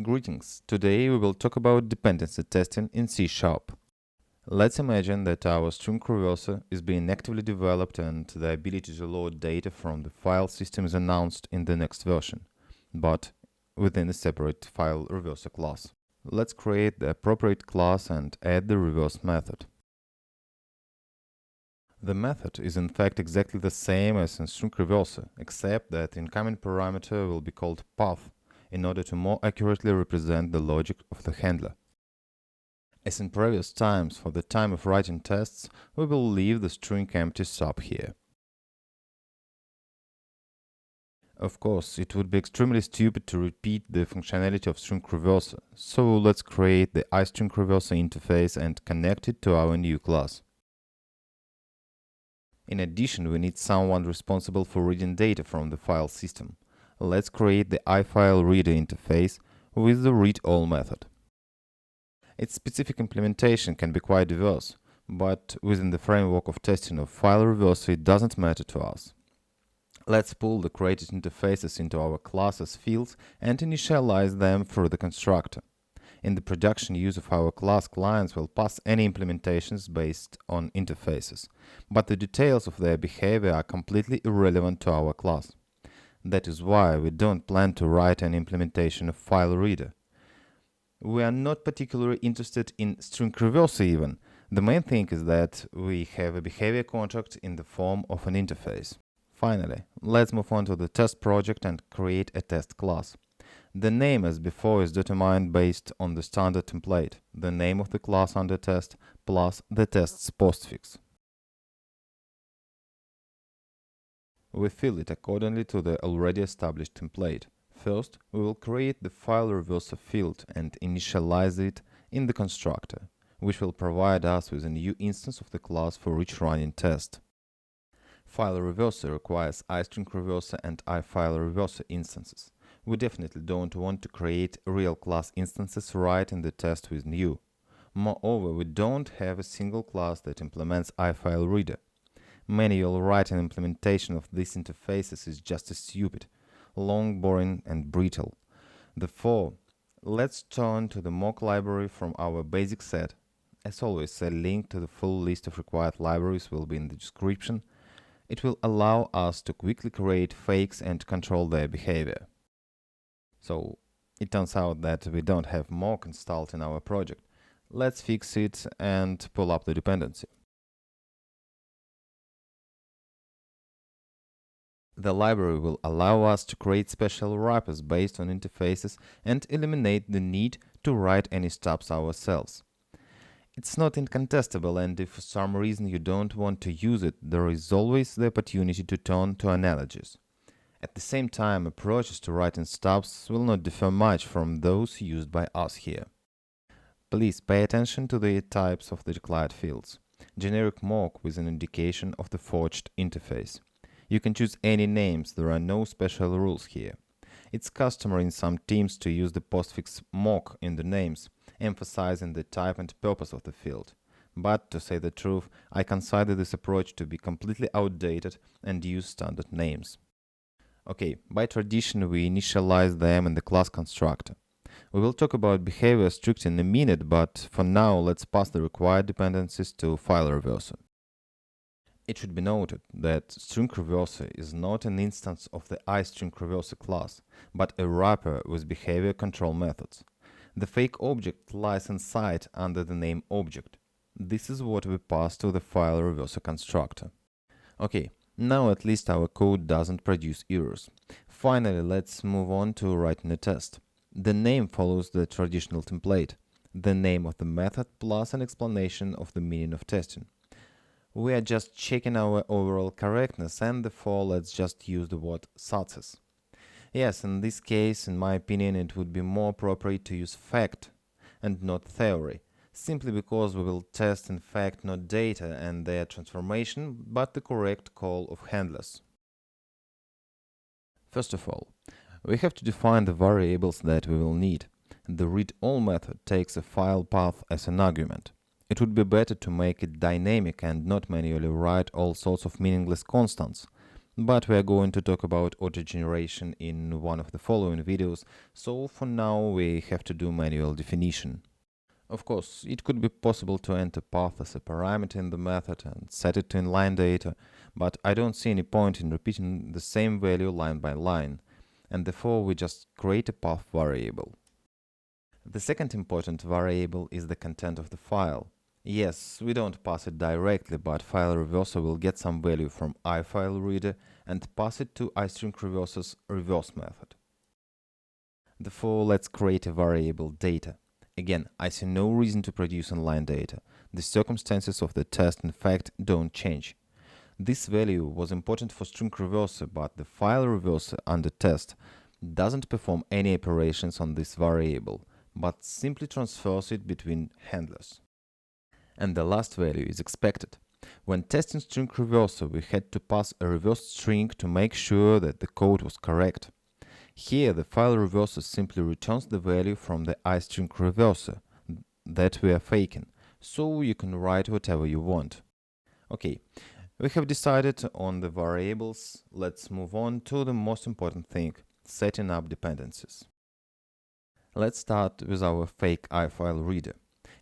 Greetings. Today we will talk about dependency testing in C#. Let's imagine that our string reverser is being actively developed and the ability to load data from the file system is announced in the next version, but within a separate file reverser class. Let's create the appropriate class and add the reverse method. The method is in fact exactly the same as in string reverser, except that incoming parameter will be called path in order to more accurately represent the logic of the handler. As in previous times, for the time of writing tests, we will leave the string empty sub here. Of course, it would be extremely stupid to repeat the functionality of string reverser, so let's create the iString reverser interface and connect it to our new class. In addition, we need someone responsible for reading data from the file system. Let's create the iFileReader interface with the readAll method. Its specific implementation can be quite diverse, but within the framework of testing of file reverser it doesn't matter to us. Let's pull the created interfaces into our classes fields and initialize them through the constructor. In the production use of our class, clients will pass any implementations based on interfaces, but the details of their behavior are completely irrelevant to our class. That is why we don't plan to write an implementation of file reader. We are not particularly interested in string reverser even. The main thing is that we have a behavior contract in the form of an interface. Finally, let's move on to the test project and create a test class. The name, as before, is determined based on the standard template, the name of the class under test, plus the test's postfix. We fill it accordingly to the already established template. First, we will create the file reverser field and initialize it in the constructor, which will provide us with a new instance of the class for each running test. File reverser requires iString reverser and iFileReverser instances. We definitely don't want to create real class instances right in the test with new. Moreover, we don't have a single class that implements iFileReader. Manual writing implementation of these interfaces is just as stupid, long, boring, and brittle. Therefore, let's turn to the mock library from our basic set. As always, a link to the full list of required libraries will be in the description. It will allow us to quickly create fakes and control their behavior. So, it turns out that we don't have mock installed in our project. Let's fix it and pull up the dependency. The library will allow us to create special wrappers based on interfaces and eliminate the need to write any stubs ourselves. It's not incontestable, and if for some reason you don't want to use it, there is always the opportunity to turn to analogies. At the same time, approaches to writing stubs will not differ much from those used by us here. Please pay attention to the types of the declared fields. Generic mock with an indication of the forged interface. You can choose any names, there are no special rules here. It's customary in some teams to use the postfix mock in the names, emphasizing the type and purpose of the field. But, to say the truth, I consider this approach to be completely outdated and use standard names. Okay, by tradition we initialize them in the class constructor. We will talk about behavior strict in a minute, but for now let's pass the required dependencies to file reverser. It should be noted that string reverser is not an instance of the iString reverser class, but a wrapper with behavior control methods. The fake object lies inside under the name object. This is what we pass to the file reverser constructor. Okay, now at least our code doesn't produce errors. Finally, let's move on to writing a test. The name follows the traditional template, the name of the method plus an explanation of the meaning of testing. We are just checking our overall correctness, and therefore let's just use the word success. Yes, in this case, in my opinion, it would be more appropriate to use fact and not theory, simply because we will test in fact not data and their transformation, but the correct call of handlers. First of all, we have to define the variables that we will need. The readAll method takes a file path as an argument. It would be better to make it dynamic and not manually write all sorts of meaningless constants. but we are going to talk about auto-generation in one of the following videos, so for now we have to do manual definition. Of course, it could be possible to enter path as a parameter in the method and set it to inline data, but I don't see any point in repeating the same value line by line, and therefore we just create a path variable. The second important variable is the content of the file. Yes, we don't pass it directly, but file reverser will get some value from iFileReader and pass it to iStringReverser's reverse method. Therefore, let's create a variable data. Again, I see no reason to produce inline data. The circumstances of the test, in fact, don't change. This value was important for string reverser, but the file reverser under test doesn't perform any operations on this variable, but simply transfers it between handlers. And the last value is expected. When testing string reverser, we had to pass a reversed string to make sure that the code was correct. Here, the file reverser simply returns the value from the iStringReverser that we are faking, so you can write whatever you want. Okay, we have decided on the variables. Let's move on to the most important thing, setting up dependencies. Let's start with our fake iFileReader.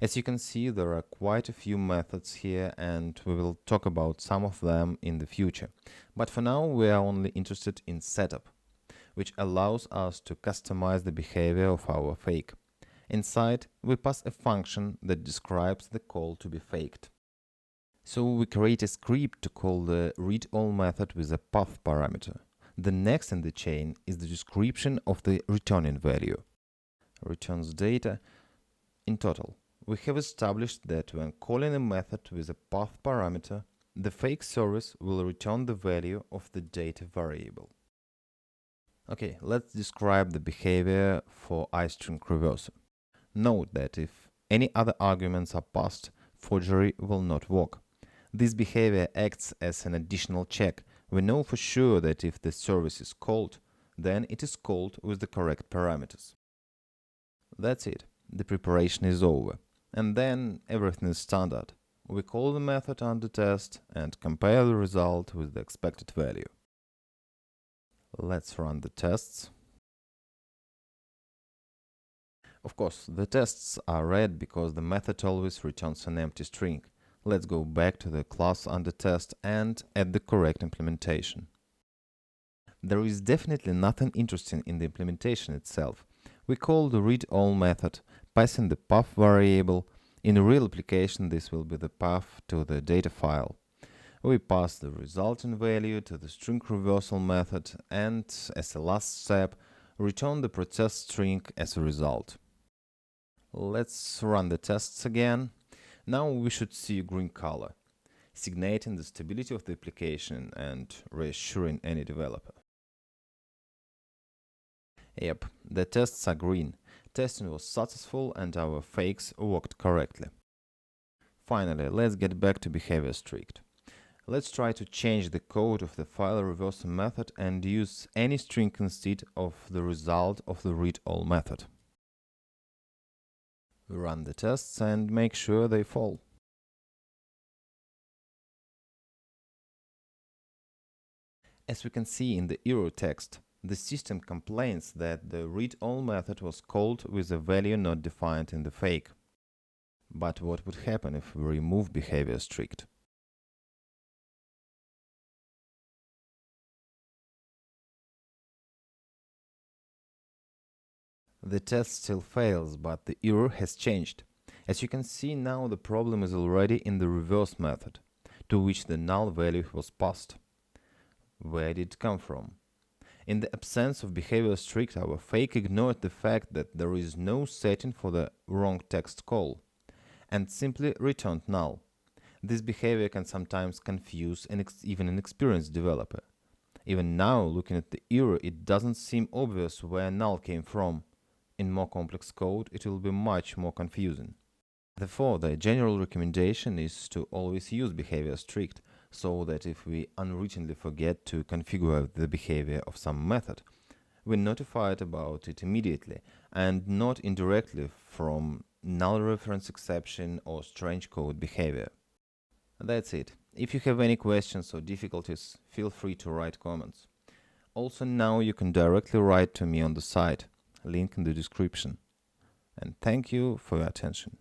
As you can see, there are quite a few methods here, and we will talk about some of them in the future. But for now, we are only interested in setup, which allows us to customize the behavior of our fake. Inside, we pass a function that describes the call to be faked. So we create a script to call the readAll method with a path parameter. The next in the chain is the description of the returning value. Returns data. In total, we have established that when calling a method with a path parameter, the fake service will return the value of the data variable. Okay, let's describe the behavior for iStringReverser. Note that if any other arguments are passed, forgery will not work. This behavior acts as an additional check. We know for sure that if the service is called, then it is called with the correct parameters. That's it. The preparation is over. And then everything is standard. We call the method under test and compare the result with the expected value. Let's run the tests. Of course, the tests are red because the method always returns an empty string. Let's go back to the class under test and add the correct implementation. There is definitely nothing interesting in the implementation itself. We call the readAll method, passing the path variable. In a real application, this will be the path to the data file. We pass the resulting value to the string reversal method and, as a last step, return the processed string as a result. Let's run the tests again. Now we should see a green color, signaling the stability of the application and reassuring any developer. Yep, the tests are green. Testing was successful and our fakes worked correctly. Finally, let's get back to behavior strict. Let's try to change the code of the file reverser method and use any string instead of the result of the readAll method. We run the tests and make sure they fall. As we can see in the error text, the system complains that the readAll method was called with a value not defined in the fake. But what would happen if we remove behavior strict? The test still fails, but the error has changed. As you can see now, the problem is already in the reverse method, to which the null value was passed. Where did it come from? In the absence of behavior strict, our fake ignored the fact that there is no setting for the wrong text call, and simply returned null. This behavior can sometimes confuse even an experienced developer. Even now, looking at the error, it doesn't seem obvious where null came from. In more complex code, it will be much more confusing. Therefore, the general recommendation is to always use behavior strict, so that if we unwittingly forget to configure the behavior of some method, we notify it about it immediately and not indirectly from null reference exception or strange code behavior. That's it. If you have any questions or difficulties, feel free to write comments. Also, now you can directly write to me on the site, link in the description. And thank you for your attention.